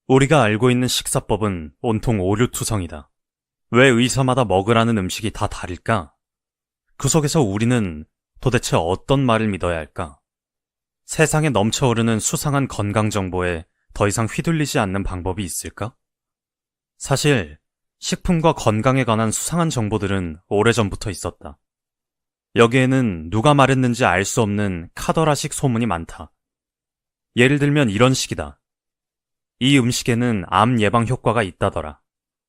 우리가 알고 있는 식사법은 온통 오류투성이다. 왜 의사마다 먹으라는 음식이 다 다를까? 그 속에서 우리는 도대체 어떤 말을 믿어야 할까? 세상에 넘쳐오르는 수상한 건강 정보에 더 이상 휘둘리지 않는 방법이 있을까? 사실 식품과 건강에 관한 수상한 정보들은 오래전부터 있었다. 여기에는 누가 말했는지 알 수 없는 카더라식 소문이 많다. 예를 들면 이런 식이다. 이 음식에는 암 예방 효과가 있다더라.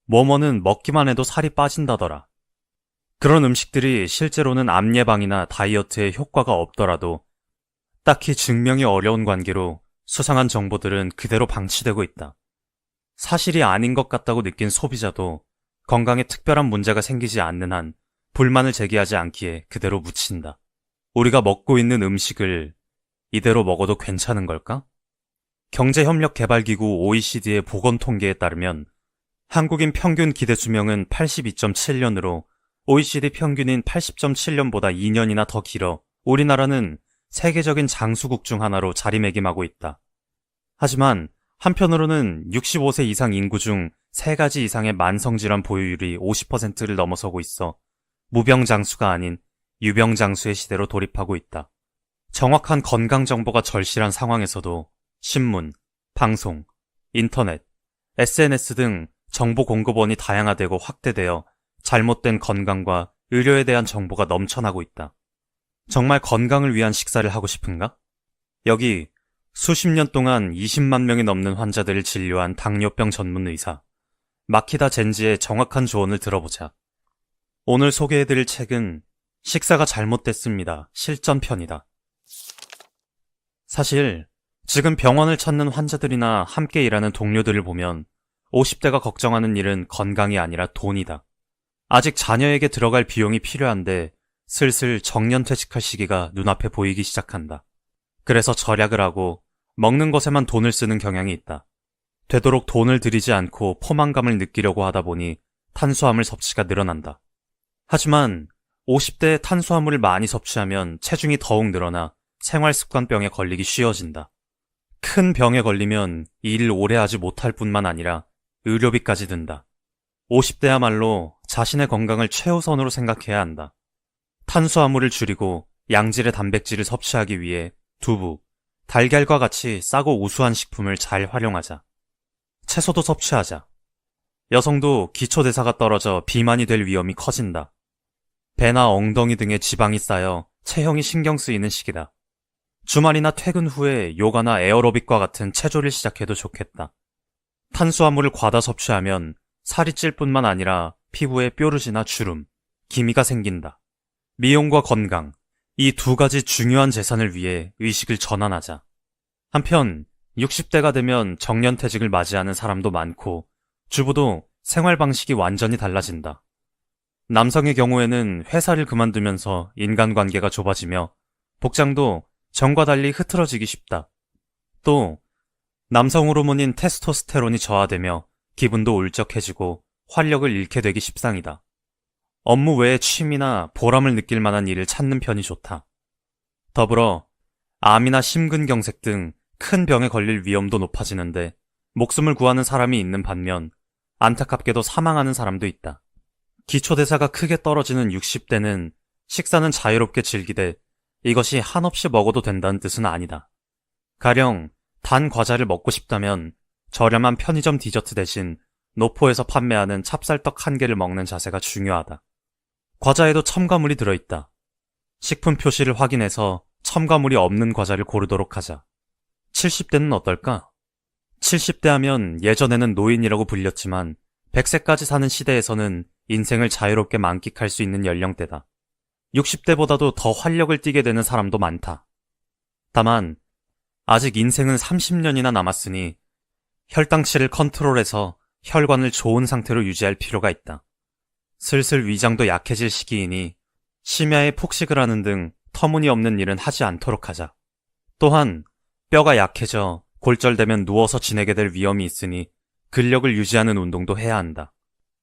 뭐뭐는 먹기만 해도 살이 빠진다더라. 그런 음식들이 실제로는 암 예방이나 다이어트에 효과가 없더라도 딱히 증명이 어려운 관계로 수상한 정보들은 그대로 방치되고 있다. 사실이 아닌 것 같다고 느낀 소비자도 건강에 특별한 문제가 생기지 않는 한 불만을 제기하지 않기에 그대로 묻힌다. 우리가 먹고 있는 음식을 이대로 먹어도 괜찮은 걸까? 경제협력개발기구 OECD의 보건 통계에 따르면 한국인 평균 기대 수명은 82.7년으로 OECD 평균인 80.7년보다 2년이나 더 길어 우리나라는 세계적인 장수국 중 하나로 자리매김하고 있다. 하지만 한편으로는 65세 이상 인구 중 3가지 이상의 만성질환 보유율이 50%를 넘어서고 있어 무병장수가 아닌 유병장수의 시대로 돌입하고 있다. 정확한 건강 정보가 절실한 상황에서도 신문, 방송, 인터넷, SNS 등 정보 공급원이 다양화되고 확대되어 잘못된 건강과 의료에 대한 정보가 넘쳐나고 있다. 정말 건강을 위한 식사를 하고 싶은가? 여기 수십 년 동안 20만 명이 넘는 환자들을 진료한 당뇨병 전문 의사 마키다 젠지의 정확한 조언을 들어보자. 오늘 소개해드릴 책은 식사가 잘못됐습니다. 실전편이다. 사실 지금 병원을 찾는 환자들이나 함께 일하는 동료들을 보면 50대가 걱정하는 일은 건강이 아니라 돈이다. 아직 자녀에게 들어갈 비용이 필요한데 슬슬 정년퇴직할 시기가 눈앞에 보이기 시작한다. 그래서 절약을 하고 먹는 것에만 돈을 쓰는 경향이 있다. 되도록 돈을 들이지 않고 포만감을 느끼려고 하다 보니 탄수화물 섭취가 늘어난다. 하지만 50대에 탄수화물을 많이 섭취하면 체중이 더욱 늘어나 생활습관병에 걸리기 쉬워진다. 큰 병에 걸리면 일을 오래 하지 못할 뿐만 아니라 의료비까지 든다. 50대야말로 자신의 건강을 최우선으로 생각해야 한다. 탄수화물을 줄이고 양질의 단백질을 섭취하기 위해 두부, 달걀과 같이 싸고 우수한 식품을 잘 활용하자. 채소도 섭취하자. 여성도 기초대사가 떨어져 비만이 될 위험이 커진다. 배나 엉덩이 등에 지방이 쌓여 체형이 신경 쓰이는 시기다. 주말이나 퇴근 후에 요가나 에어로빅과 같은 체조를 시작해도 좋겠다. 탄수화물을 과다 섭취하면 살이 찔 뿐만 아니라 피부에 뾰루지나 주름, 기미가 생긴다. 미용과 건강, 이 2가지 중요한 재산을 위해 의식을 전환하자. 한편 60대가 되면 정년퇴직을 맞이하는 사람도 많고 주부도 생활 방식이 완전히 달라진다. 남성의 경우에는 회사를 그만두면서 인간관계가 좁아지며 복장도 전과 달리 흐트러지기 쉽다. 또 남성 호르몬인 테스토스테론이 저하되며 기분도 울적해지고 활력을 잃게 되기 십상이다. 업무 외에 취미나 보람을 느낄 만한 일을 찾는 편이 좋다. 더불어 암이나 심근경색 등 큰 병에 걸릴 위험도 높아지는데 목숨을 구하는 사람이 있는 반면 안타깝게도 사망하는 사람도 있다. 기초대사가 크게 떨어지는 60대는 식사는 자유롭게 즐기되 이것이 한없이 먹어도 된다는 뜻은 아니다. 가령 단 과자를 먹고 싶다면 저렴한 편의점 디저트 대신 노포에서 판매하는 찹쌀떡 1개를 먹는 자세가 중요하다. 과자에도 첨가물이 들어있다. 식품 표시를 확인해서 첨가물이 없는 과자를 고르도록 하자. 70대는 어떨까? 70대 하면 예전에는 노인이라고 불렸지만 100세까지 사는 시대에서는 인생을 자유롭게 만끽할 수 있는 연령대다. 60대보다도 더 활력을 띠게 되는 사람도 많다. 다만 아직 인생은 30년이나 남았으니 혈당치를 컨트롤해서 혈관을 좋은 상태로 유지할 필요가 있다. 슬슬 위장도 약해질 시기이니 심야에 폭식을 하는 등 터무니없는 일은 하지 않도록 하자. 또한 뼈가 약해져 골절되면 누워서 지내게 될 위험이 있으니 근력을 유지하는 운동도 해야 한다.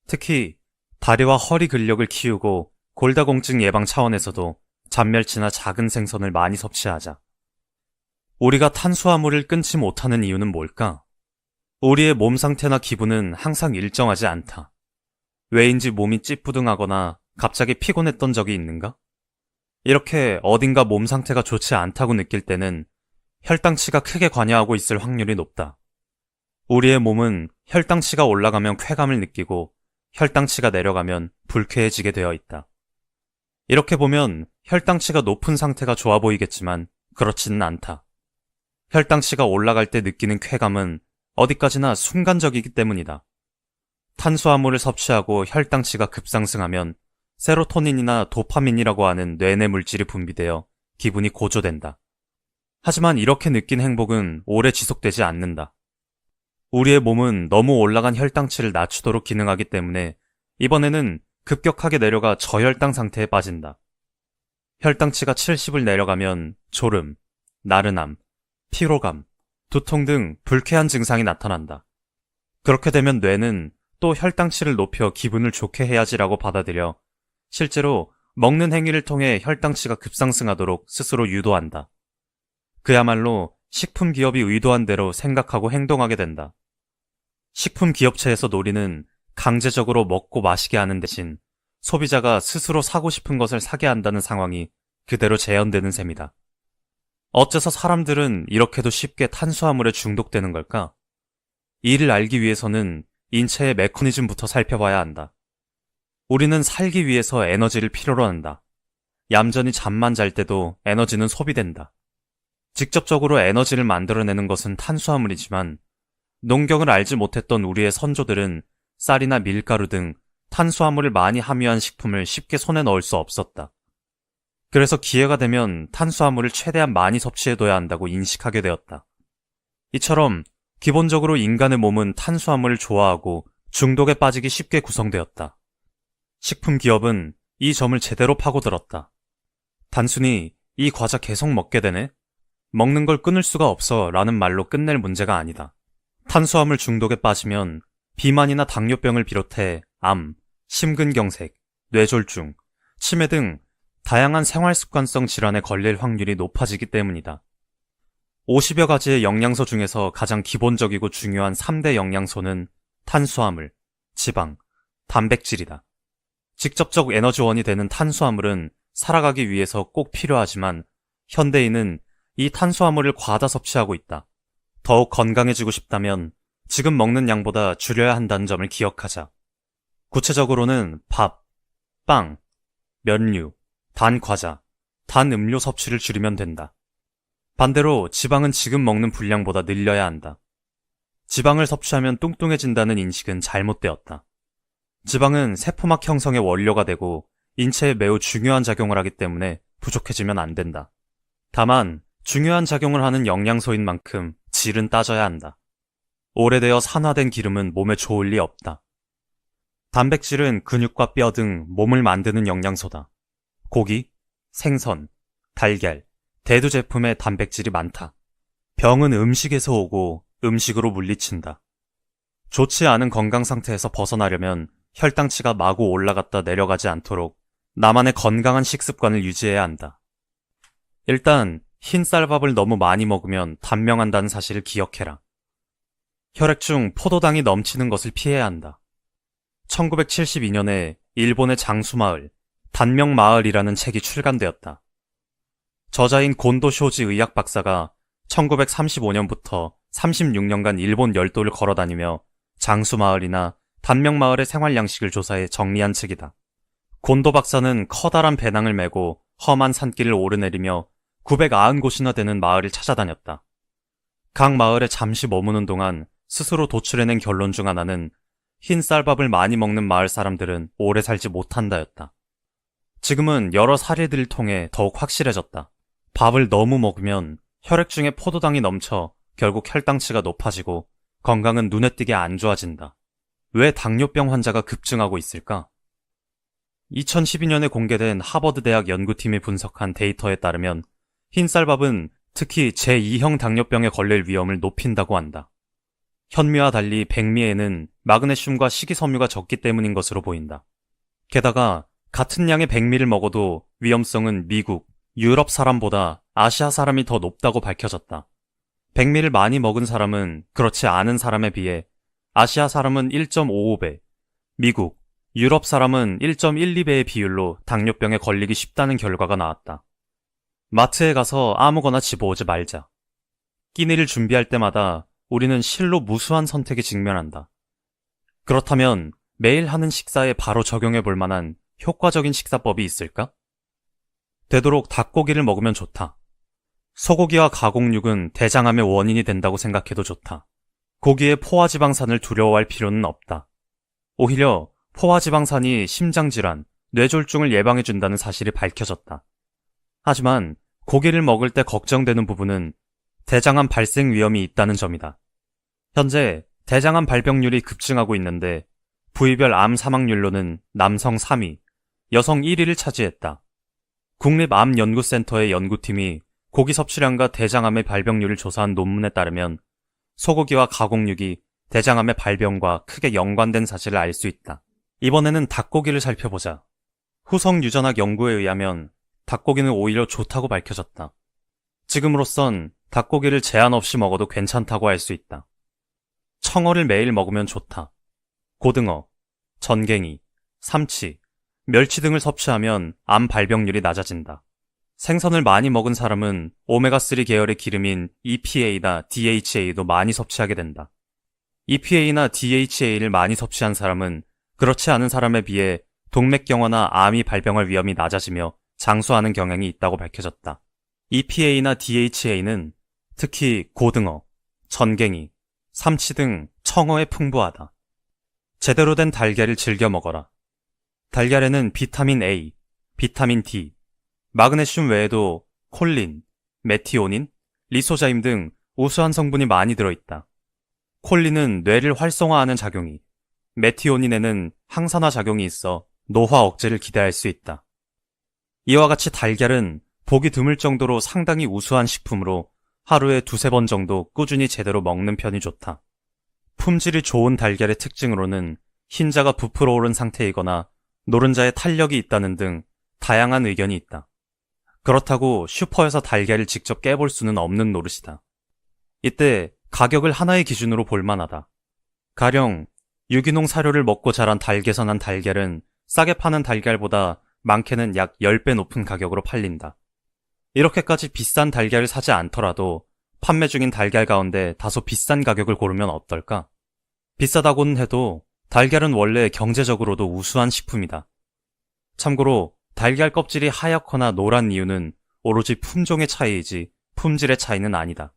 특히 다리와 허리 근력을 키우고 골다공증 예방 차원에서도 잔멸치나 작은 생선을 많이 섭취하자. 우리가 탄수화물을 끊지 못하는 이유는 뭘까? 우리의 몸 상태나 기분은 항상 일정하지 않다. 왜인지 몸이 찌뿌둥하거나 갑자기 피곤했던 적이 있는가? 이렇게 어딘가 몸 상태가 좋지 않다고 느낄 때는 혈당치가 크게 관여하고 있을 확률이 높다. 우리의 몸은 혈당치가 올라가면 쾌감을 느끼고 혈당치가 내려가면 불쾌해지게 되어 있다. 이렇게 보면 혈당치가 높은 상태가 좋아 보이겠지만 그렇지는 않다. 혈당치가 올라갈 때 느끼는 쾌감은 어디까지나 순간적이기 때문이다. 탄수화물을 섭취하고 혈당치가 급상승하면 세로토닌이나 도파민이라고 하는 뇌내 물질이 분비되어 기분이 고조된다. 하지만 이렇게 느낀 행복은 오래 지속되지 않는다. 우리의 몸은 너무 올라간 혈당치를 낮추도록 기능하기 때문에 이번에는 급격하게 내려가 저혈당 상태에 빠진다. 혈당치가 70을 내려가면 졸음, 나른함, 피로감, 두통 등 불쾌한 증상이 나타난다. 그렇게 되면 뇌는 또 혈당치를 높여 기분을 좋게 해야지라고 받아들여 실제로 먹는 행위를 통해 혈당치가 급상승하도록 스스로 유도한다. 그야말로 식품 기업이 의도한 대로 생각하고 행동하게 된다. 식품 기업체에서 노리는 강제적으로 먹고 마시게 하는 대신 소비자가 스스로 사고 싶은 것을 사게 한다는 상황이 그대로 재현되는 셈이다. 어째서 사람들은 이렇게도 쉽게 탄수화물에 중독되는 걸까? 이를 알기 위해서는 인체의 메커니즘부터 살펴봐야 한다. 우리는 살기 위해서 에너지를 필요로 한다. 얌전히 잠만 잘 때도 에너지는 소비된다. 직접적으로 에너지를 만들어내는 것은 탄수화물이지만 농경을 알지 못했던 우리의 선조들은 쌀이나 밀가루 등 탄수화물을 많이 함유한 식품을 쉽게 손에 넣을 수 없었다. 그래서 기회가 되면 탄수화물을 최대한 많이 섭취해둬야 한다고 인식하게 되었다. 이처럼 기본적으로 인간의 몸은 탄수화물을 좋아하고 중독에 빠지기 쉽게 구성되었다. 식품 기업은 이 점을 제대로 파고들었다. 단순히 이 과자 계속 먹게 되네? 먹는 걸 끊을 수가 없어 라는 말로 끝낼 문제가 아니다. 탄수화물 중독에 빠지면 비만이나 당뇨병을 비롯해 암, 심근경색, 뇌졸중, 치매 등 다양한 생활습관성 질환에 걸릴 확률이 높아지기 때문이다. 50여 가지의 영양소 중에서 가장 기본적이고 중요한 3대 영양소는 탄수화물, 지방, 단백질이다. 직접적 에너지원이 되는 탄수화물은 살아가기 위해서 꼭 필요하지만 현대인은 이 탄수화물을 과다 섭취하고 있다. 더욱 건강해지고 싶다면 지금 먹는 양보다 줄여야 한다는 점을 기억하자. 구체적으로는 밥, 빵, 면류, 단 과자, 단 음료 섭취를 줄이면 된다. 반대로 지방은 지금 먹는 분량보다 늘려야 한다. 지방을 섭취하면 뚱뚱해진다는 인식은 잘못되었다. 지방은 세포막 형성의 원료가 되고 인체에 매우 중요한 작용을 하기 때문에 부족해지면 안 된다. 다만 중요한 작용을 하는 영양소인 만큼 질은 따져야 한다. 오래되어 산화된 기름은 몸에 좋을 리 없다. 단백질은 근육과 뼈 등 몸을 만드는 영양소다. 고기, 생선, 달걀, 대두 제품에 단백질이 많다. 병은 음식에서 오고 음식으로 물리친다. 좋지 않은 건강 상태에서 벗어나려면 혈당치가 마구 올라갔다 내려가지 않도록 나만의 건강한 식습관을 유지해야 한다. 일단 흰 쌀밥을 너무 많이 먹으면 단명한다는 사실을 기억해라. 혈액 중 포도당이 넘치는 것을 피해야 한다. 1972년에 일본의 장수마을, 단명마을이라는 책이 출간되었다. 저자인 곤도 쇼지 의학 박사가 1935년부터 36년간 일본 열도를 걸어다니며 장수마을이나 단명마을의 생활 양식을 조사해 정리한 책이다. 곤도 박사는 커다란 배낭을 메고 험한 산길을 오르내리며 990곳이나 되는 마을을 찾아다녔다. 각 마을에 잠시 머무는 동안 스스로 도출해낸 결론 중 하나는 흰 쌀밥을 많이 먹는 마을 사람들은 오래 살지 못한다였다. 지금은 여러 사례들을 통해 더욱 확실해졌다. 밥을 너무 먹으면 혈액 중에 포도당이 넘쳐 결국 혈당치가 높아지고 건강은 눈에 띄게 안 좋아진다. 왜 당뇨병 환자가 급증하고 있을까? 2012년에 공개된 하버드 대학 연구팀이 분석한 데이터에 따르면 흰쌀밥은 특히 제2형 당뇨병에 걸릴 위험을 높인다고 한다. 현미와 달리 백미에는 마그네슘과 식이섬유가 적기 때문인 것으로 보인다. 게다가 같은 양의 백미를 먹어도 위험성은 미국, 유럽 사람보다 아시아 사람이 더 높다고 밝혀졌다. 백미를 많이 먹은 사람은 그렇지 않은 사람에 비해 아시아 사람은 1.55배, 미국, 유럽 사람은 1.12배의 비율로 당뇨병에 걸리기 쉽다는 결과가 나왔다. 마트에 가서 아무거나 집어오지 말자. 끼니를 준비할 때마다 우리는 실로 무수한 선택에 직면한다. 그렇다면 매일 하는 식사에 바로 적용해 볼 만한 효과적인 식사법이 있을까? 되도록 닭고기를 먹으면 좋다. 소고기와 가공육은 대장암의 원인이 된다고 생각해도 좋다. 고기의 포화지방산을 두려워할 필요는 없다. 오히려 포화지방산이 심장질환, 뇌졸중을 예방해준다는 사실이 밝혀졌다. 하지만 고기를 먹을 때 걱정되는 부분은 대장암 발생 위험이 있다는 점이다. 현재 대장암 발병률이 급증하고 있는데 부위별 암 사망률로는 남성 3위, 여성 1위를 차지했다. 국립암연구센터의 연구팀이 고기 섭취량과 대장암의 발병률을 조사한 논문에 따르면 소고기와 가공육이 대장암의 발병과 크게 연관된 사실을 알 수 있다. 이번에는 닭고기를 살펴보자. 후성 유전학 연구에 의하면 닭고기는 오히려 좋다고 밝혀졌다. 지금으로선 닭고기를 제한 없이 먹어도 괜찮다고 할 수 있다. 청어를 매일 먹으면 좋다. 고등어, 전갱이, 삼치, 멸치 등을 섭취하면 암 발병률이 낮아진다. 생선을 많이 먹은 사람은 오메가3 계열의 기름인 EPA나 DHA도 많이 섭취하게 된다. EPA나 DHA를 많이 섭취한 사람은 그렇지 않은 사람에 비해 동맥경화나 암이 발병할 위험이 낮아지며 장수하는 경향이 있다고 밝혀졌다. EPA나 DHA는 특히 고등어, 전갱이, 삼치 등 청어에 풍부하다. 제대로 된 달걀을 즐겨 먹어라. 달걀에는 비타민 A, 비타민 D, 마그네슘 외에도 콜린, 메티오닌, 리소자임 등 우수한 성분이 많이 들어있다. 콜린은 뇌를 활성화하는 작용이, 메티오닌에는 항산화 작용이 있어 노화 억제를 기대할 수 있다. 이와 같이 달걀은 보기 드물 정도로 상당히 우수한 식품으로 하루에 2-3번 정도 꾸준히 제대로 먹는 편이 좋다. 품질이 좋은 달걀의 특징으로는 흰자가 부풀어 오른 상태이거나 노른자에 탄력이 있다는 등 다양한 의견이 있다. 그렇다고 슈퍼에서 달걀을 직접 깨볼 수는 없는 노릇이다. 이때 가격을 하나의 기준으로 볼 만하다. 가령 유기농 사료를 먹고 자란 닭에서 난 달걀은 싸게 파는 달걀보다 많게는 약 10배 높은 가격으로 팔린다. 이렇게까지 비싼 달걀을 사지 않더라도 판매 중인 달걀 가운데 다소 비싼 가격을 고르면 어떨까? 비싸다고는 해도 달걀은 원래 경제적으로도 우수한 식품이다. 참고로 달걀 껍질이 하얗거나 노란 이유는 오로지 품종의 차이이지 품질의 차이는 아니다.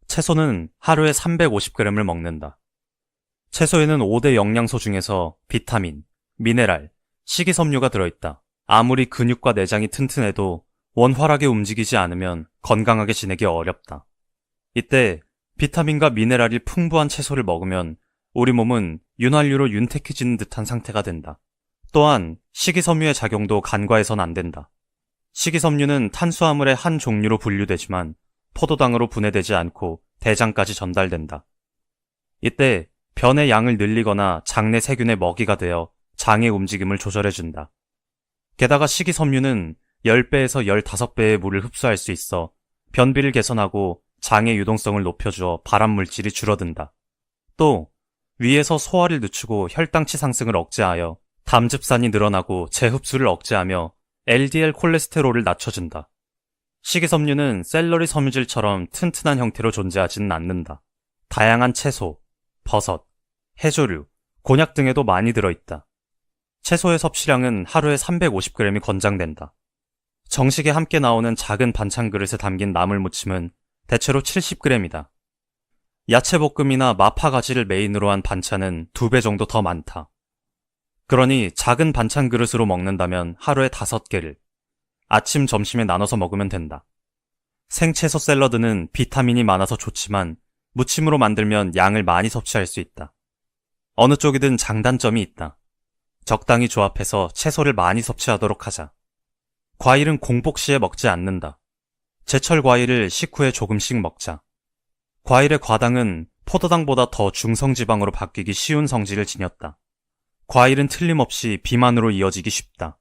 채소는 하루에 350g을 먹는다. 채소에는 5대 영양소 중에서 비타민, 미네랄, 식이섬유가 들어있다. 아무리 근육과 내장이 튼튼해도 원활하게 움직이지 않으면 건강하게 지내기 어렵다. 이때 비타민과 미네랄이 풍부한 채소를 먹으면 우리 몸은 윤활유로 윤택해지는 듯한 상태가 된다. 또한 식이섬유의 작용도 간과해선 안 된다. 식이섬유는 탄수화물의 한 종류로 분류되지만 포도당으로 분해되지 않고 대장까지 전달된다. 이때 변의 양을 늘리거나 장내 세균의 먹이가 되어 장의 움직임을 조절해준다. 게다가 식이섬유는 10배에서 15배의 물을 흡수할 수 있어 변비를 개선하고 장의 유동성을 높여주어 발암물질이 줄어든다. 또 위에서 소화를 늦추고 혈당치 상승을 억제하여 담즙산이 늘어나고 재흡수를 억제하며 LDL 콜레스테롤을 낮춰준다. 식이섬유는 샐러리 섬유질처럼 튼튼한 형태로 존재하지는 않는다. 다양한 채소, 버섯, 해조류, 곤약 등에도 많이 들어있다. 채소의 섭취량은 하루에 350g이 권장된다. 정식에 함께 나오는 작은 반찬 그릇에 담긴 나물무침은 대체로 70g이다. 야채볶음이나 마파가지를 메인으로 한 반찬은 2배 정도 더 많다. 그러니 작은 반찬 그릇으로 먹는다면 하루에 5개를 아침, 점심에 나눠서 먹으면 된다. 생채소 샐러드는 비타민이 많아서 좋지만 무침으로 만들면 양을 많이 섭취할 수 있다. 어느 쪽이든 장단점이 있다. 적당히 조합해서 채소를 많이 섭취하도록 하자. 과일은 공복 시에 먹지 않는다. 제철 과일을 식후에 조금씩 먹자. 과일의 과당은 포도당보다 더 중성지방으로 바뀌기 쉬운 성질을 지녔다. 과일은 틀림없이 비만으로 이어지기 쉽다.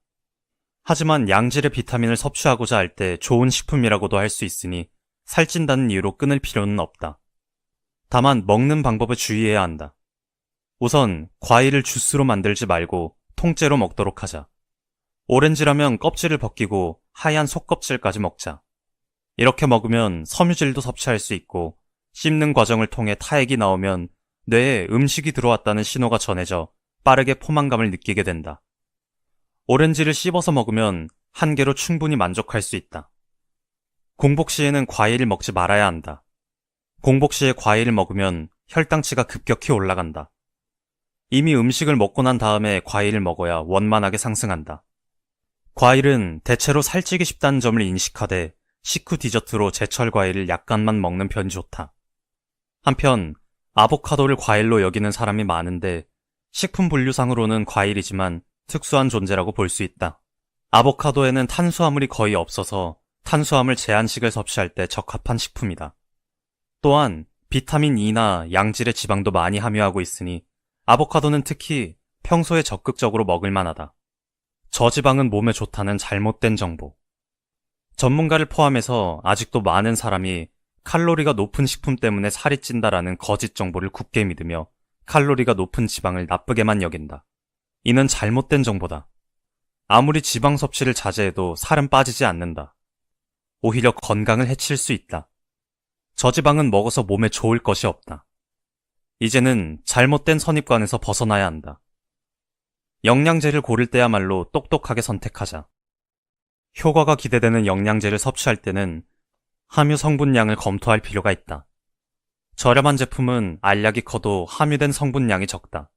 하지만 양질의 비타민을 섭취하고자 할 때 좋은 식품이라고도 할 수 있으니 살찐다는 이유로 끊을 필요는 없다. 다만 먹는 방법에 주의해야 한다. 우선 과일을 주스로 만들지 말고 통째로 먹도록 하자. 오렌지라면 껍질을 벗기고 하얀 속껍질까지 먹자. 이렇게 먹으면 섬유질도 섭취할 수 있고 씹는 과정을 통해 타액이 나오면 뇌에 음식이 들어왔다는 신호가 전해져 빠르게 포만감을 느끼게 된다. 오렌지를 씹어서 먹으면 한 개로 충분히 만족할 수 있다. 공복 시에는 과일을 먹지 말아야 한다. 공복 시에 과일을 먹으면 혈당치가 급격히 올라간다. 이미 음식을 먹고 난 다음에 과일을 먹어야 원만하게 상승한다. 과일은 대체로 살찌기 쉽다는 점을 인식하되 식후 디저트로 제철 과일을 약간만 먹는 편이 좋다. 한편 아보카도를 과일로 여기는 사람이 많은데 식품 분류상으로는 과일이지만 특수한 존재라고 볼 수 있다. 아보카도에는 탄수화물이 거의 없어서 탄수화물 제한식을 섭취할 때 적합한 식품이다. 또한 비타민 E나 양질의 지방도 많이 함유하고 있으니 아보카도는 특히 평소에 적극적으로 먹을 만하다. 저지방은 몸에 좋다는 잘못된 정보. 전문가를 포함해서 아직도 많은 사람이 칼로리가 높은 식품 때문에 살이 찐다라는 거짓 정보를 굳게 믿으며 칼로리가 높은 지방을 나쁘게만 여긴다. 이는 잘못된 정보다. 아무리 지방 섭취를 자제해도 살은 빠지지 않는다. 오히려 건강을 해칠 수 있다. 저지방은 먹어서 몸에 좋을 것이 없다. 이제는 잘못된 선입관에서 벗어나야 한다. 영양제를 고를 때야말로 똑똑하게 선택하자. 효과가 기대되는 영양제를 섭취할 때는 함유 성분량을 검토할 필요가 있다. 저렴한 제품은 알약이 커도 함유된 성분량이 적다.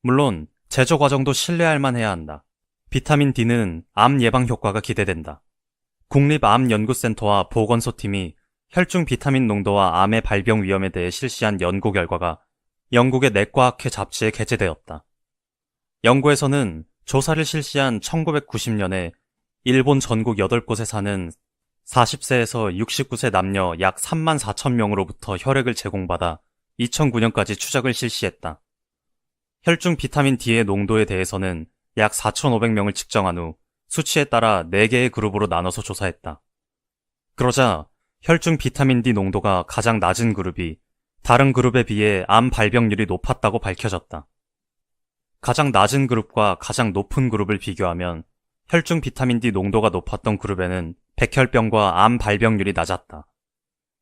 물론 제조 과정도 신뢰할 만해야 한다. 비타민 D는 암 예방 효과가 기대된다. 국립암연구센터와 보건소팀이 혈중 비타민 농도와 암의 발병 위험에 대해 실시한 연구 결과가 영국의 내과학회 잡지에 게재되었다. 연구에서는 조사를 실시한 1990년에 일본 전국 8곳에 사는 40세에서 69세 남녀 약 3만 4천 명으로부터 혈액을 제공받아 2009년까지 추적을 실시했다. 혈중 비타민 D의 농도에 대해서는 약 4,500명을 측정한 후 수치에 따라 4개의 그룹으로 나눠서 조사했다. 그러자 혈중 비타민 D 농도가 가장 낮은 그룹이 다른 그룹에 비해 암 발병률이 높았다고 밝혀졌다. 가장 낮은 그룹과 가장 높은 그룹을 비교하면 혈중 비타민 D 농도가 높았던 그룹에는 백혈병과 암 발병률이 낮았다.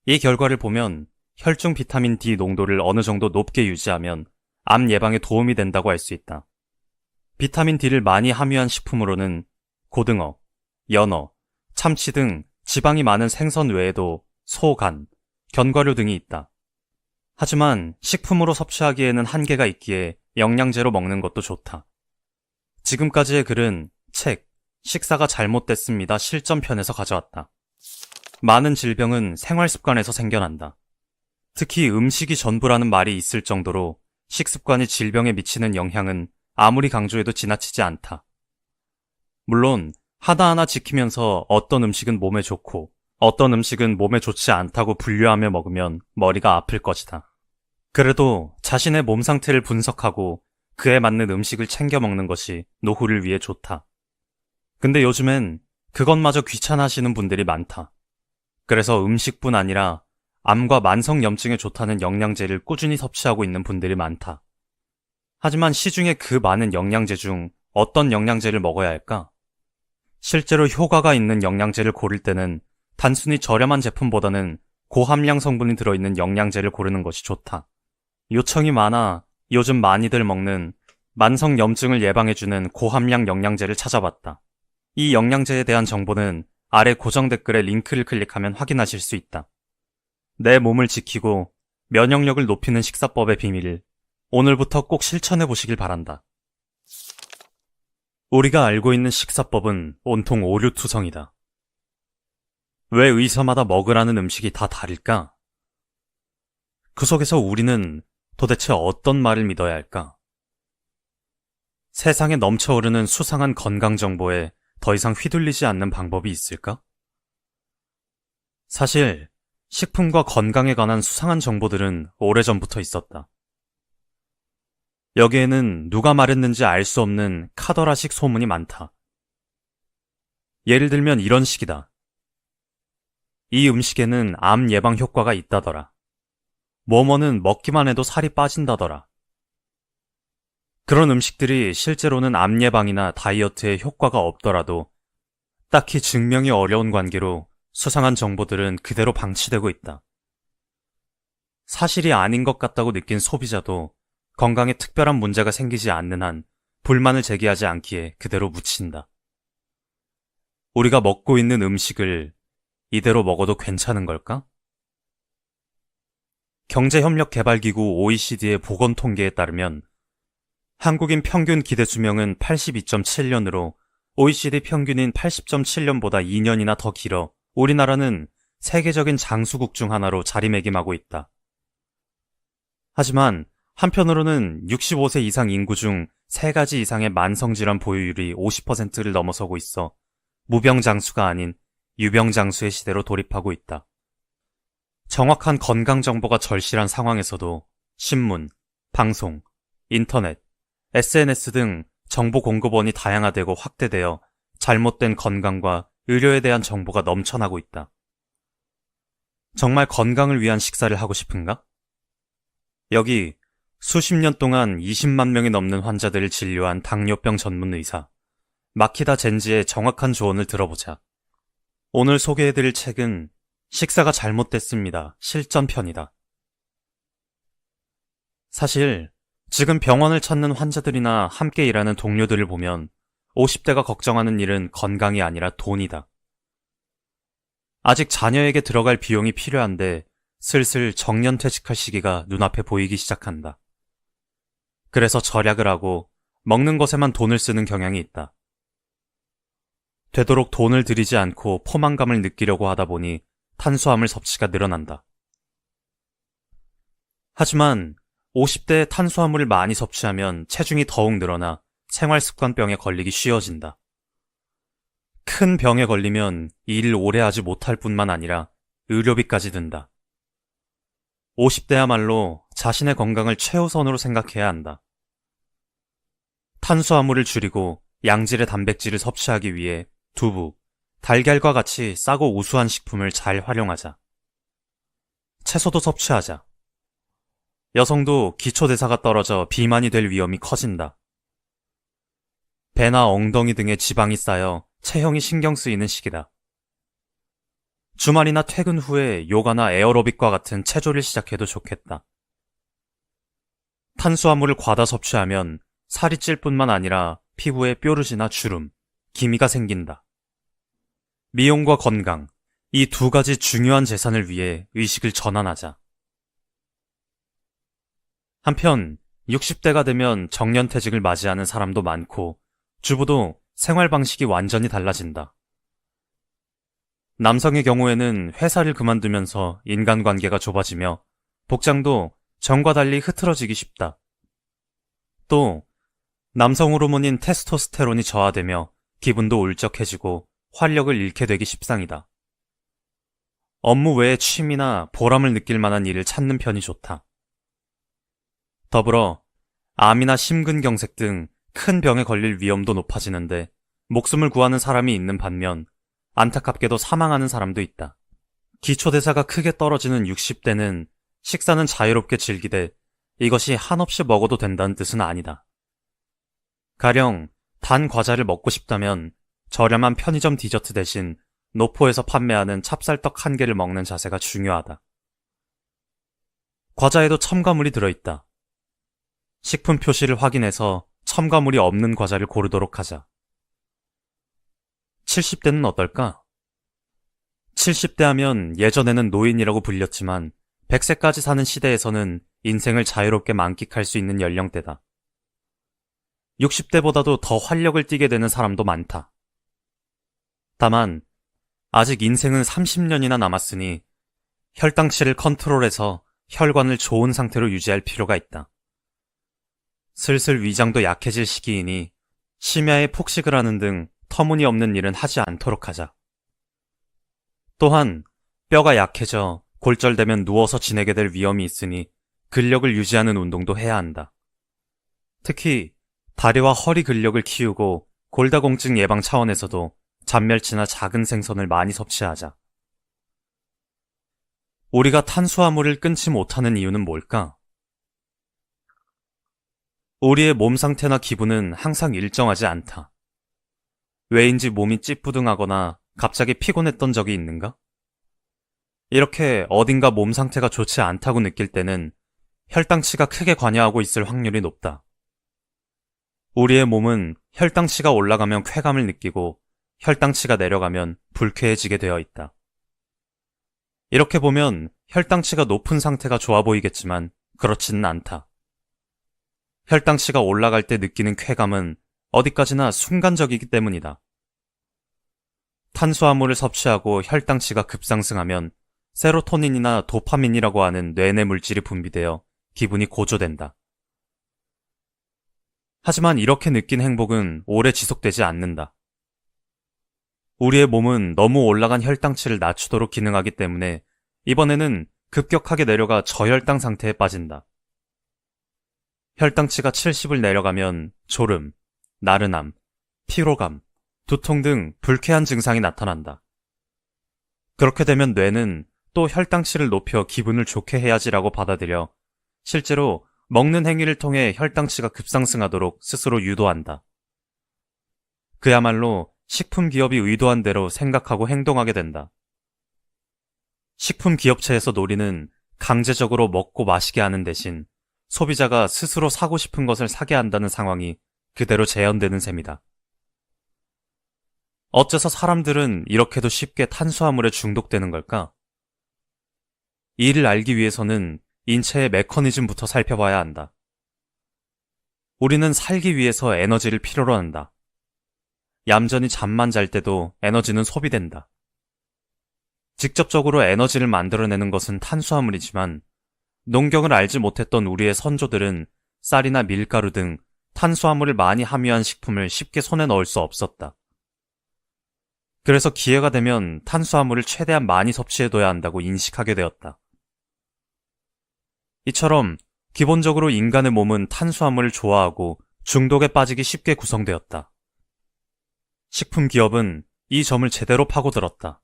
이 결과를 보면 혈중 비타민 D 농도를 어느 정도 높게 유지하면 암 예방에 도움이 된다고 할 수 있다. 비타민 D를 많이 함유한 식품으로는 고등어, 연어, 참치 등 지방이 많은 생선 외에도 소, 간, 견과류 등이 있다. 하지만 식품으로 섭취하기에는 한계가 있기에 영양제로 먹는 것도 좋다. 지금까지의 글은 책, 식사가 잘못됐습니다 실전편에서 가져왔다. 많은 질병은 생활 습관에서 생겨난다. 특히 음식이 전부라는 말이 있을 정도로 식습관이 질병에 미치는 영향은 아무리 강조해도 지나치지 않다. 물론 하나하나 지키면서 어떤 음식은 몸에 좋고 어떤 음식은 몸에 좋지 않다고 분류하며 먹으면 머리가 아플 것이다. 그래도 자신의 몸 상태를 분석하고 그에 맞는 음식을 챙겨 먹는 것이 노후를 위해 좋다. 근데 요즘엔 그것마저 귀찮아하시는 분들이 많다. 그래서 음식뿐 아니라 암과 만성염증에 좋다는 영양제를 꾸준히 섭취하고 있는 분들이 많다. 하지만 시중에 그 많은 영양제 중 어떤 영양제를 먹어야 할까? 실제로 효과가 있는 영양제를 고를 때는 단순히 저렴한 제품보다는 고함량 성분이 들어있는 영양제를 고르는 것이 좋다. 요청이 많아 요즘 많이들 먹는 만성염증을 예방해주는 고함량 영양제를 찾아봤다. 이 영양제에 대한 정보는 아래 고정 댓글에 링크를 클릭하면 확인하실 수 있다. 내 몸을 지키고 면역력을 높이는 식사법의 비밀을 오늘부터 꼭 실천해 보시길 바란다. 우리가 알고 있는 식사법은 온통 오류투성이다. 왜 의사마다 먹으라는 음식이 다 다를까? 그 속에서 우리는 도대체 어떤 말을 믿어야 할까? 세상에 넘쳐오르는 수상한 건강 정보에 더 이상 휘둘리지 않는 방법이 있을까? 사실 식품과 건강에 관한 수상한 정보들은 오래전부터 있었다. 여기에는 누가 말했는지 알 수 없는 카더라식 소문이 많다. 예를 들면 이런 식이다. 이 음식에는 암 예방 효과가 있다더라. 뭐뭐는 먹기만 해도 살이 빠진다더라. 그런 음식들이 실제로는 암 예방이나 다이어트에 효과가 없더라도 딱히 증명이 어려운 관계로 수상한 정보들은 그대로 방치되고 있다. 사실이 아닌 것 같다고 느낀 소비자도 건강에 특별한 문제가 생기지 않는 한 불만을 제기하지 않기에 그대로 묻힌다. 우리가 먹고 있는 음식을 이대로 먹어도 괜찮은 걸까? 경제협력개발기구 OECD의 보건 통계에 따르면 한국인 평균 기대 수명은 82.7년으로 OECD 평균인 80.7년보다 2년이나 더 길어 우리나라는 세계적인 장수국 중 하나로 자리매김하고 있다. 하지만 한편으로는 65세 이상 인구 중 3가지 이상의 만성질환 보유율이 50%를 넘어서고 있어 무병장수가 아닌 유병장수의 시대로 돌입하고 있다. 정확한 건강 정보가 절실한 상황에서도 신문, 방송, 인터넷, SNS 등 정보 공급원이 다양화되고 확대되어 잘못된 건강과 의료에 대한 정보가 넘쳐나고 있다. 정말 건강을 위한 식사를 하고 싶은가? 여기 수십 년 동안 20만 명이 넘는 환자들을 진료한 당뇨병 전문 의사 마키다 젠지의 정확한 조언을 들어보자. 오늘 소개해드릴 책은 식사가 잘못됐습니다. 실전편이다. 사실 지금 병원을 찾는 환자들이나 함께 일하는 동료들을 보면 50대가 걱정하는 일은 건강이 아니라 돈이다. 아직 자녀에게 들어갈 비용이 필요한데 슬슬 정년퇴직할 시기가 눈앞에 보이기 시작한다. 그래서 절약을 하고 먹는 것에만 돈을 쓰는 경향이 있다. 되도록 돈을 들이지 않고 포만감을 느끼려고 하다 보니 탄수화물 섭취가 늘어난다. 하지만 50대에 탄수화물을 많이 섭취하면 체중이 더욱 늘어나 생활습관병에 걸리기 쉬워진다. 큰 병에 걸리면 일을 오래 하지 못할 뿐만 아니라 의료비까지 든다. 50대야말로 자신의 건강을 최우선으로 생각해야 한다. 탄수화물을 줄이고 양질의 단백질을 섭취하기 위해 두부, 달걀과 같이 싸고 우수한 식품을 잘 활용하자. 채소도 섭취하자. 여성도 기초대사가 떨어져 비만이 될 위험이 커진다. 배나 엉덩이 등에 지방이 쌓여 체형이 신경 쓰이는 시기다. 주말이나 퇴근 후에 요가나 에어로빅과 같은 체조를 시작해도 좋겠다. 탄수화물을 과다 섭취하면 살이 찔 뿐만 아니라 피부에 뾰루지나 주름, 기미가 생긴다. 미용과 건강, 이 2가지 중요한 재산을 위해 의식을 전환하자. 한편 60대가 되면 정년퇴직을 맞이하는 사람도 많고 주부도 생활 방식이 완전히 달라진다. 남성의 경우에는 회사를 그만두면서 인간관계가 좁아지며 복장도 전과 달리 흐트러지기 쉽다. 또 남성 호르몬인 테스토스테론이 저하되며 기분도 울적해지고 활력을 잃게 되기 십상이다. 업무 외의 취미나 보람을 느낄 만한 일을 찾는 편이 좋다. 더불어 암이나 심근경색 등 큰 병에 걸릴 위험도 높아지는데 목숨을 구하는 사람이 있는 반면 안타깝게도 사망하는 사람도 있다. 기초대사가 크게 떨어지는 60대는 식사는 자유롭게 즐기되 이것이 한없이 먹어도 된다는 뜻은 아니다. 가령 단 과자를 먹고 싶다면 저렴한 편의점 디저트 대신 노포에서 판매하는 찹쌀떡 1개를 먹는 자세가 중요하다. 과자에도 첨가물이 들어있다. 식품 표시를 확인해서 첨가물이 없는 과자를 고르도록 하자. 70대는 어떨까? 70대 하면 예전에는 노인이라고 불렸지만 100세까지 사는 시대에서는 인생을 자유롭게 만끽할 수 있는 연령대다. 60대보다도 더 활력을 띠게 되는 사람도 많다. 다만 아직 인생은 30년이나 남았으니 혈당치를 컨트롤해서 혈관을 좋은 상태로 유지할 필요가 있다. 슬슬 위장도 약해질 시기이니 심야에 폭식을 하는 등 터무니없는 일은 하지 않도록 하자. 또한 뼈가 약해져 골절되면 누워서 지내게 될 위험이 있으니 근력을 유지하는 운동도 해야 한다. 특히 다리와 허리 근력을 키우고 골다공증 예방 차원에서도 잔멸치나 작은 생선을 많이 섭취하자. 우리가 탄수화물을 끊지 못하는 이유는 뭘까? 우리의 몸 상태나 기분은 항상 일정하지 않다. 왜인지 몸이 찌뿌둥하거나 갑자기 피곤했던 적이 있는가? 이렇게 어딘가 몸 상태가 좋지 않다고 느낄 때는 혈당치가 크게 관여하고 있을 확률이 높다. 우리의 몸은 혈당치가 올라가면 쾌감을 느끼고 혈당치가 내려가면 불쾌해지게 되어 있다. 이렇게 보면 혈당치가 높은 상태가 좋아 보이겠지만 그렇지는 않다. 혈당치가 올라갈 때 느끼는 쾌감은 어디까지나 순간적이기 때문이다. 탄수화물을 섭취하고 혈당치가 급상승하면 세로토닌이나 도파민이라고 하는 뇌내 물질이 분비되어 기분이 고조된다. 하지만 이렇게 느낀 행복은 오래 지속되지 않는다. 우리의 몸은 너무 올라간 혈당치를 낮추도록 기능하기 때문에 이번에는 급격하게 내려가 저혈당 상태에 빠진다. 혈당치가 70을 내려가면 졸음, 나른함, 피로감, 두통 등 불쾌한 증상이 나타난다. 그렇게 되면 뇌는 또 혈당치를 높여 기분을 좋게 해야지라고 받아들여 실제로 먹는 행위를 통해 혈당치가 급상승하도록 스스로 유도한다. 그야말로 식품 기업이 의도한 대로 생각하고 행동하게 된다. 식품 기업체에서 노리는 강제적으로 먹고 마시게 하는 대신 소비자가 스스로 사고 싶은 것을 사게 한다는 상황이 그대로 재현되는 셈이다. 어째서 사람들은 이렇게도 쉽게 탄수화물에 중독되는 걸까? 이를 알기 위해서는 인체의 메커니즘부터 살펴봐야 한다. 우리는 살기 위해서 에너지를 필요로 한다. 얌전히 잠만 잘 때도 에너지는 소비된다. 직접적으로 에너지를 만들어내는 것은 탄수화물이지만 농경을 알지 못했던 우리의 선조들은 쌀이나 밀가루 등 탄수화물을 많이 함유한 식품을 쉽게 손에 넣을 수 없었다. 그래서 기회가 되면 탄수화물을 최대한 많이 섭취해둬야 한다고 인식하게 되었다. 이처럼 기본적으로 인간의 몸은 탄수화물을 좋아하고 중독에 빠지기 쉽게 구성되었다. 식품 기업은 이 점을 제대로 파고들었다.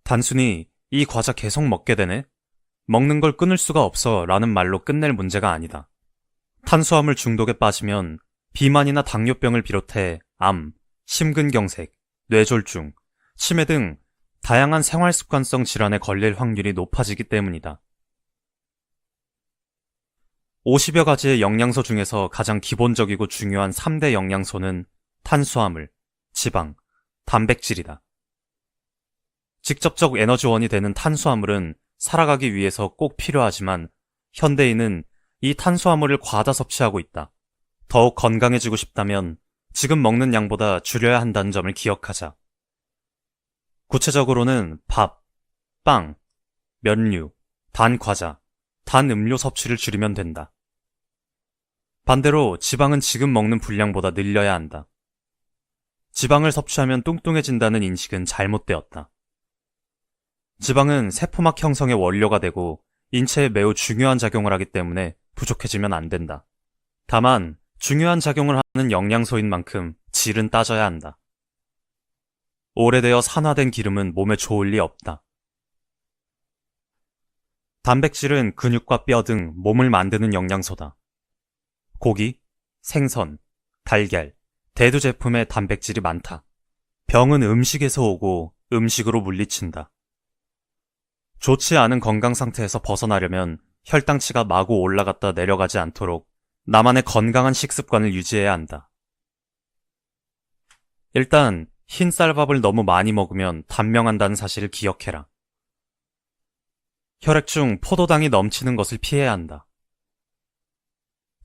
단순히 이 과자 계속 먹게 되네? 먹는 걸 끊을 수가 없어 라는 말로 끝낼 문제가 아니다. 탄수화물 중독에 빠지면 비만이나 당뇨병을 비롯해 암, 심근경색, 뇌졸중, 치매 등 다양한 생활습관성 질환에 걸릴 확률이 높아지기 때문이다. 50여 가지의 영양소 중에서 가장 기본적이고 중요한 3대 영양소는 탄수화물, 지방, 단백질이다. 직접적 에너지원이 되는 탄수화물은 살아가기 위해서 꼭 필요하지만 현대인은 이 탄수화물을 과다 섭취하고 있다. 더욱 건강해지고 싶다면 지금 먹는 양보다 줄여야 한다는 점을 기억하자. 구체적으로는 밥, 빵, 면류, 단 과자, 단 음료 섭취를 줄이면 된다. 반대로 지방은 지금 먹는 분량보다 늘려야 한다. 지방을 섭취하면 뚱뚱해진다는 인식은 잘못되었다. 지방은 세포막 형성의 원료가 되고 인체에 매우 중요한 작용을 하기 때문에 부족해지면 안 된다. 다만 중요한 작용을 하는 영양소인 만큼 질은 따져야 한다. 오래되어 산화된 기름은 몸에 좋을 리 없다. 단백질은 근육과 뼈 등 몸을 만드는 영양소다. 고기, 생선, 달걀, 대두 제품에 단백질이 많다. 병은 음식에서 오고 음식으로 물리친다. 좋지 않은 건강 상태에서 벗어나려면 혈당치가 마구 올라갔다 내려가지 않도록 나만의 건강한 식습관을 유지해야 한다. 일단 흰 쌀밥을 너무 많이 먹으면 단명한다는 사실을 기억해라. 혈액 중 포도당이 넘치는 것을 피해야 한다.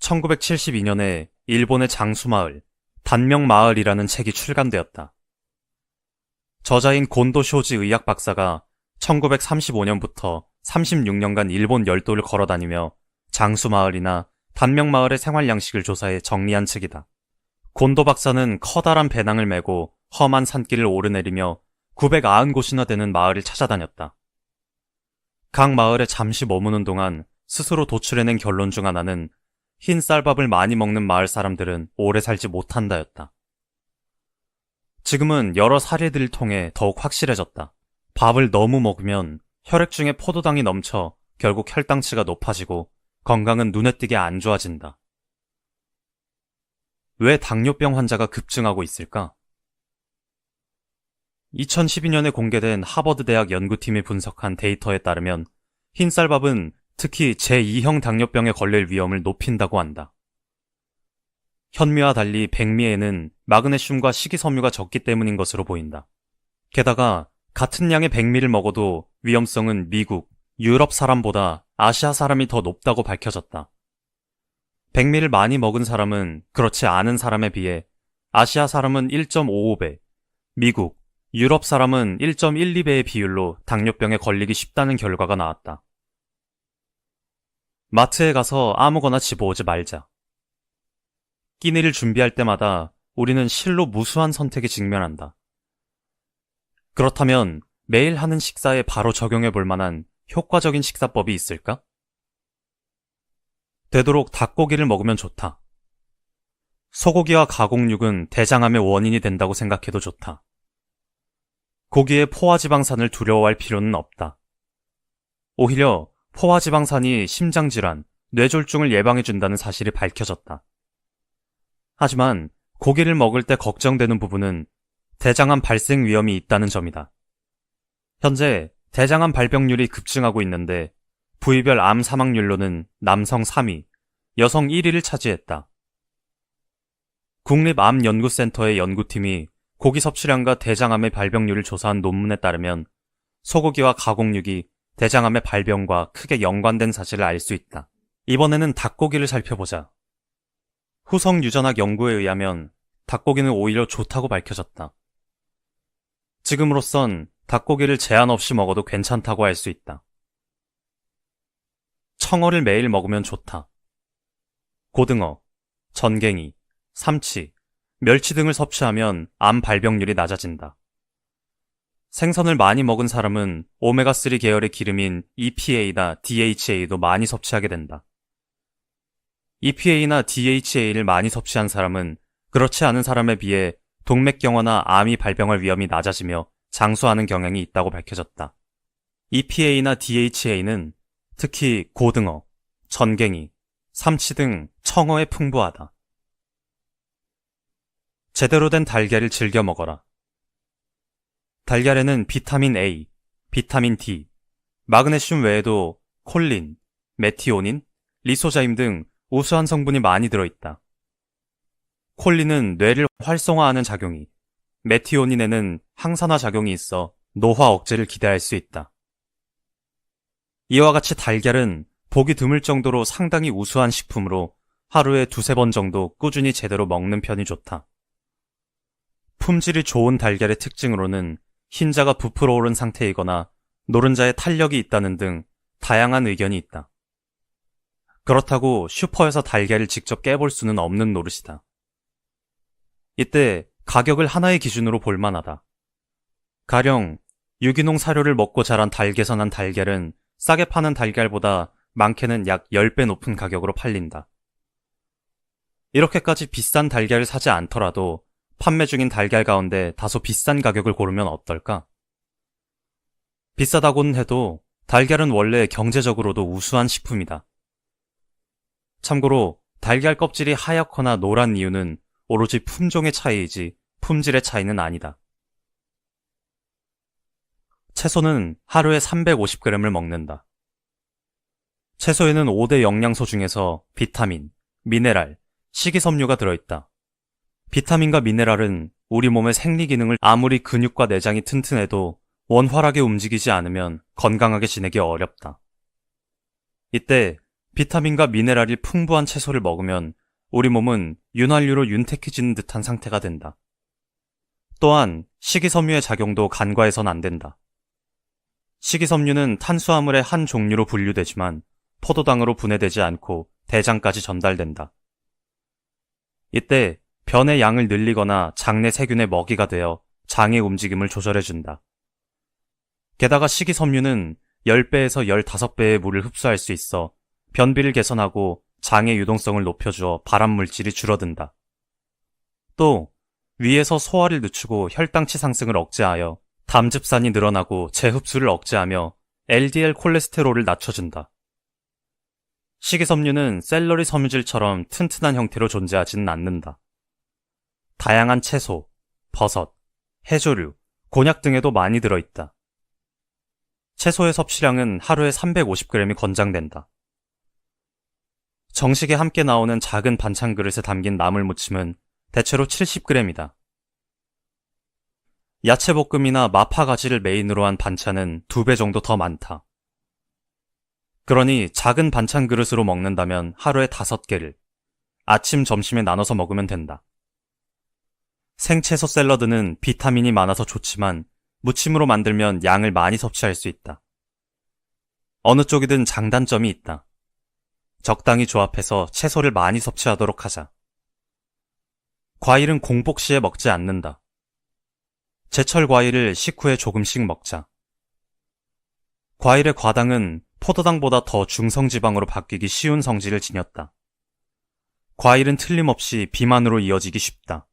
1972년에 일본의 장수마을, 단명마을이라는 책이 출간되었다. 저자인 곤도 쇼지 의학 박사가 1935년부터 36년간 일본 열도를 걸어다니며 장수마을이나 단명마을의 생활 양식을 조사해 정리한 책이다. 곤도 박사는 커다란 배낭을 메고 험한 산길을 오르내리며 990곳이나 되는 마을을 찾아다녔다. 각 마을에 잠시 머무는 동안 스스로 도출해낸 결론 중 하나는 흰 쌀밥을 많이 먹는 마을 사람들은 오래 살지 못한다였다. 지금은 여러 사례들을 통해 더욱 확실해졌다. 밥을 너무 먹으면 혈액 중에 포도당이 넘쳐 결국 혈당치가 높아지고 건강은 눈에 띄게 안 좋아진다. 왜 당뇨병 환자가 급증하고 있을까? 2012년에 공개된 하버드 대학 연구팀이 분석한 데이터에 따르면 흰쌀밥은 특히 제2형 당뇨병에 걸릴 위험을 높인다고 한다. 현미와 달리 백미에는 마그네슘과 식이섬유가 적기 때문인 것으로 보인다. 게다가 같은 양의 백미를 먹어도 위험성은 미국, 유럽 사람보다 아시아 사람이 더 높다고 밝혀졌다. 백미를 많이 먹은 사람은 그렇지 않은 사람에 비해 아시아 사람은 1.55배, 미국, 유럽 사람은 1.12배의 비율로 당뇨병에 걸리기 쉽다는 결과가 나왔다. 마트에 가서 아무거나 집어오지 말자. 끼니를 준비할 때마다 우리는 실로 무수한 선택에 직면한다. 그렇다면 매일 하는 식사에 바로 적용해 볼 만한 효과적인 식사법이 있을까? 되도록 닭고기를 먹으면 좋다. 소고기와 가공육은 대장암의 원인이 된다고 생각해도 좋다. 고기의 포화지방산을 두려워할 필요는 없다. 오히려 포화지방산이 심장질환, 뇌졸중을 예방해준다는 사실이 밝혀졌다. 하지만 고기를 먹을 때 걱정되는 부분은 대장암 발생 위험이 있다는 점이다. 현재 대장암 발병률이 급증하고 있는데 부위별 암 사망률로는 남성 3위, 여성 1위를 차지했다. 국립암연구센터의 연구팀이 고기 섭취량과 대장암의 발병률을 조사한 논문에 따르면 소고기와 가공육이 대장암의 발병과 크게 연관된 사실을 알 수 있다. 이번에는 닭고기를 살펴보자. 후성 유전학 연구에 의하면 닭고기는 오히려 좋다고 밝혀졌다. 지금으로선 닭고기를 제한 없이 먹어도 괜찮다고 할 수 있다. 청어를 매일 먹으면 좋다. 고등어, 전갱이, 삼치, 멸치 등을 섭취하면 암 발병률이 낮아진다. 생선을 많이 먹은 사람은 오메가3 계열의 기름인 EPA나 DHA도 많이 섭취하게 된다. EPA나 DHA를 많이 섭취한 사람은 그렇지 않은 사람에 비해 동맥경화나 암이 발병할 위험이 낮아지며 장수하는 경향이 있다고 밝혀졌다. EPA나 DHA는 특히 고등어, 전갱이, 삼치 등 청어에 풍부하다. 제대로 된 달걀을 즐겨 먹어라. 달걀에는 비타민 A, 비타민 D, 마그네슘 외에도 콜린, 메티오닌, 리소자임 등 우수한 성분이 많이 들어있다. 콜린은 뇌를 활성화하는 작용이, 메티오닌에는 항산화 작용이 있어 노화 억제를 기대할 수 있다. 이와 같이 달걀은 보기 드물 정도로 상당히 우수한 식품으로 하루에 2-3번 정도 꾸준히 제대로 먹는 편이 좋다. 품질이 좋은 달걀의 특징으로는 흰자가 부풀어 오른 상태이거나 노른자에 탄력이 있다는 등 다양한 의견이 있다. 그렇다고 슈퍼에서 달걀을 직접 깨볼 수는 없는 노릇이다. 이때 가격을 하나의 기준으로 볼 만하다. 가령 유기농 사료를 먹고 자란 닭에서 난 달걀은 싸게 파는 달걀보다 많게는 약 10배 높은 가격으로 팔린다. 이렇게까지 비싼 달걀을 사지 않더라도 판매 중인 달걀 가운데 다소 비싼 가격을 고르면 어떨까? 비싸다고는 해도 달걀은 원래 경제적으로도 우수한 식품이다. 참고로 달걀 껍질이 하얗거나 노란 이유는 오로지 품종의 차이이지 품질의 차이는 아니다. 채소는 하루에 350g을 먹는다. 채소에는 5대 영양소 중에서 비타민, 미네랄, 식이섬유가 들어있다. 비타민과 미네랄은 우리 몸의 생리 기능을 아무리 근육과 내장이 튼튼해도 원활하게 움직이지 않으면 건강하게 지내기 어렵다. 이때 비타민과 미네랄이 풍부한 채소를 먹으면 우리 몸은 윤활유로 윤택해지는 듯한 상태가 된다. 또한 식이섬유의 작용도 간과해선 안 된다. 식이섬유는 탄수화물의 한 종류로 분류되지만 포도당으로 분해되지 않고 대장까지 전달된다. 이때 변의 양을 늘리거나 장내 세균의 먹이가 되어 장의 움직임을 조절해준다. 게다가 식이섬유는 10배에서 15배의 물을 흡수할 수 있어 변비를 개선하고 장의 유동성을 높여주어 발암물질이 줄어든다. 또 위에서 소화를 늦추고 혈당치 상승을 억제하여 담즙산이 늘어나고 재흡수를 억제하며 LDL 콜레스테롤을 낮춰준다. 식이섬유는 샐러리 섬유질처럼 튼튼한 형태로 존재하지는 않는다. 다양한 채소, 버섯, 해조류, 곤약 등에도 많이 들어있다. 채소의 섭취량은 하루에 350g이 권장된다. 정식에 함께 나오는 작은 반찬 그릇에 담긴 나물무침은 대체로 70g이다. 야채볶음이나 마파가지를 메인으로 한 반찬은 2배 정도 더 많다. 그러니 작은 반찬 그릇으로 먹는다면 하루에 5개를 아침, 점심에 나눠서 먹으면 된다. 생채소 샐러드는 비타민이 많아서 좋지만 무침으로 만들면 양을 많이 섭취할 수 있다. 어느 쪽이든 장단점이 있다. 적당히 조합해서 채소를 많이 섭취하도록 하자. 과일은 공복 시에 먹지 않는다. 제철 과일을 식후에 조금씩 먹자. 과일의 과당은 포도당보다 더 중성지방으로 바뀌기 쉬운 성질을 지녔다. 과일은 틀림없이 비만으로 이어지기 쉽다.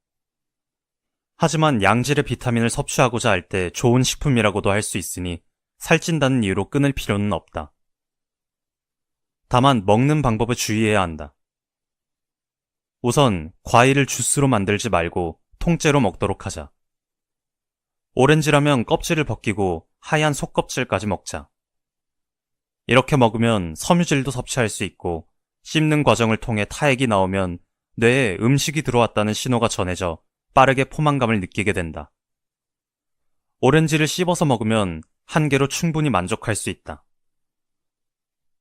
하지만 양질의 비타민을 섭취하고자 할 때 좋은 식품이라고도 할 수 있으니 살찐다는 이유로 끊을 필요는 없다. 다만 먹는 방법에 주의해야 한다. 우선 과일을 주스로 만들지 말고 통째로 먹도록 하자. 오렌지라면 껍질을 벗기고 하얀 속껍질까지 먹자. 이렇게 먹으면 섬유질도 섭취할 수 있고 씹는 과정을 통해 타액이 나오면 뇌에 음식이 들어왔다는 신호가 전해져 빠르게 포만감을 느끼게 된다. 오렌지를 씹어서 먹으면 한 개로 충분히 만족할 수 있다.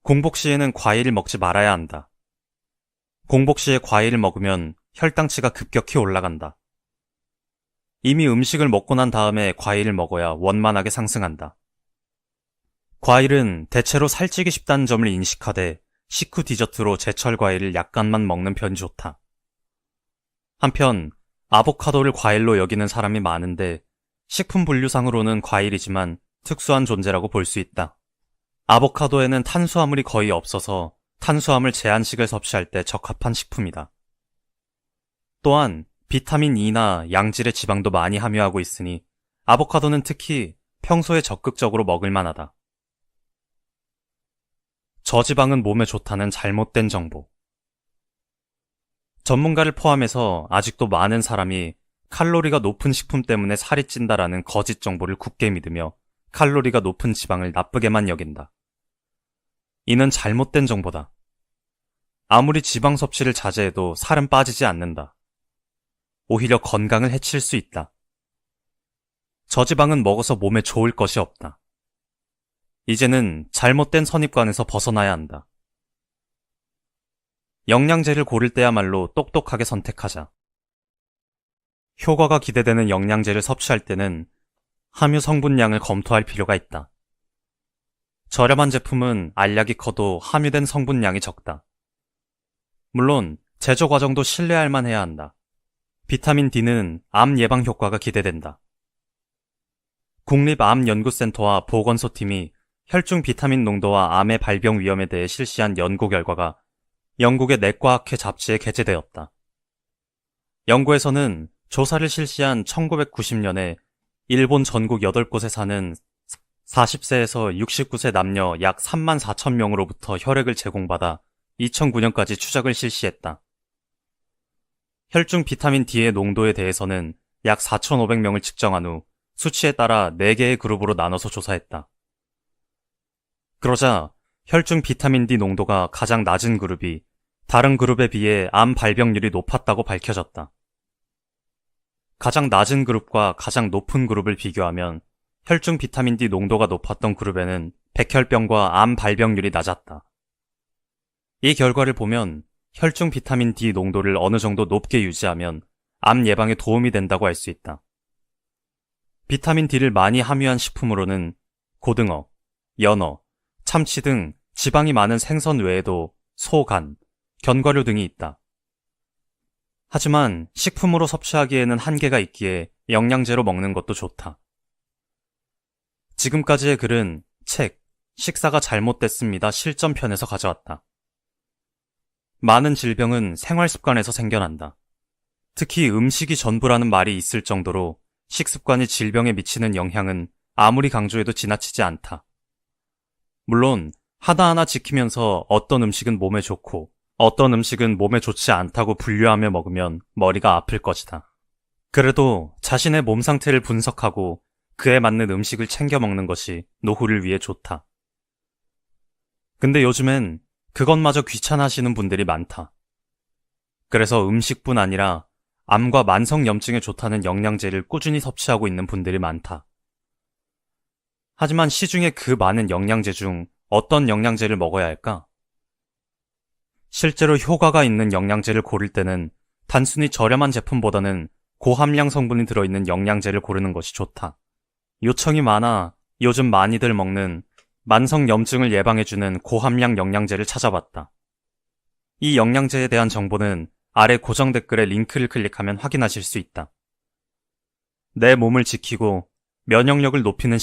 공복 시에는 과일을 먹지 말아야 한다. 공복 시에 과일을 먹으면 혈당치가 급격히 올라간다. 이미 음식을 먹고 난 다음에 과일을 먹어야 원만하게 상승한다. 과일은 대체로 살찌기 쉽다는 점을 인식하되 식후 디저트로 제철 과일을 약간만 먹는 편이 좋다. 한편 아보카도를 과일로 여기는 사람이 많은데 식품 분류상으로는 과일이지만 특수한 존재라고 볼 수 있다. 아보카도에는 탄수화물이 거의 없어서 탄수화물 제한식을 섭취할 때 적합한 식품이다. 또한 비타민 E나 양질의 지방도 많이 함유하고 있으니 아보카도는 특히 평소에 적극적으로 먹을 만하다. 저지방은 몸에 좋다는 잘못된 정보. 전문가를 포함해서 아직도 많은 사람이 칼로리가 높은 식품 때문에 살이 찐다라는 거짓 정보를 굳게 믿으며 칼로리가 높은 지방을 나쁘게만 여긴다. 이는 잘못된 정보다. 아무리 지방 섭취를 자제해도 살은 빠지지 않는다. 오히려 건강을 해칠 수 있다. 저지방은 먹어서 몸에 좋을 것이 없다. 이제는 잘못된 선입관에서 벗어나야 한다. 영양제를 고를 때야말로 똑똑하게 선택하자. 효과가 기대되는 영양제를 섭취할 때는 함유 성분량을 검토할 필요가 있다. 저렴한 제품은 알약이 커도 함유된 성분량이 적다. 물론 제조 과정도 신뢰할 만해야 한다. 비타민 D는 암 예방 효과가 기대된다. 국립암연구센터와 보건소팀이 혈중 비타민 농도와 암의 발병 위험에 대해 실시한 연구 결과가 영국의 내과학회 잡지에 게재되었다. 연구에서는 조사를 실시한 1990년에 일본 전국 8곳에 사는 40세에서 69세 남녀 약 3만 4천 명으로부터 혈액을 제공받아 2009년까지 추적을 실시했다. 혈중 비타민 D의 농도에 대해서는 약 4,500명을 측정한 후 수치에 따라 4개의 그룹으로 나눠서 조사했다. 그러자 혈중 비타민 D 농도가 가장 낮은 그룹이 다른 그룹에 비해 암 발병률이 높았다고 밝혀졌다. 가장 낮은 그룹과 가장 높은 그룹을 비교하면 혈중 비타민 D 농도가 높았던 그룹에는 백혈병과 암 발병률이 낮았다. 이 결과를 보면 혈중 비타민 D 농도를 어느 정도 높게 유지하면 암 예방에 도움이 된다고 알 수 있다. 비타민 D를 많이 함유한 식품으로는 고등어, 연어, 참치 등 지방이 많은 생선 외에도 소, 간, 견과류 등이 있다. 하지만 식품으로 섭취하기에는 한계가 있기에 영양제로 먹는 것도 좋다. 지금까지의 글은 책, 식사가 잘못됐습니다 실전편에서 가져왔다. 많은 질병은 생활 습관에서 생겨난다. 특히 음식이 전부라는 말이 있을 정도로 식습관이 질병에 미치는 영향은 아무리 강조해도 지나치지 않다. 물론 하나하나 지키면서 어떤 음식은 몸에 좋고 어떤 음식은 몸에 좋지 않다고 분류하며 먹으면 머리가 아플 것이다. 그래도 자신의 몸 상태를 분석하고 그에 맞는 음식을 챙겨 먹는 것이 노후를 위해 좋다. 근데 요즘엔 그것마저 귀찮아하시는 분들이 많다. 그래서 음식뿐 아니라 암과 만성염증에 좋다는 영양제를 꾸준히 섭취하고 있는 분들이 많다. 하지만 시중에 그 많은 영양제 중 어떤 영양제를 먹어야 할까? 실제로 효과가 있는 영양제를 고를 때는 단순히 저렴한 제품보다는 고함량 성분이 들어있는 영양제를 고르는 것이 좋다. 요청이 많아 요즘 많이들 먹는 만성염증을 예방해주는 고함량 영양제를 찾아봤다. 이 영양제에 대한 정보는 아래 고정 댓글에 링크를 클릭하면 확인하실 수 있다. 내 몸을 지키고 면역력을 높이는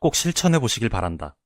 꼭 실천해 보시길 바란다.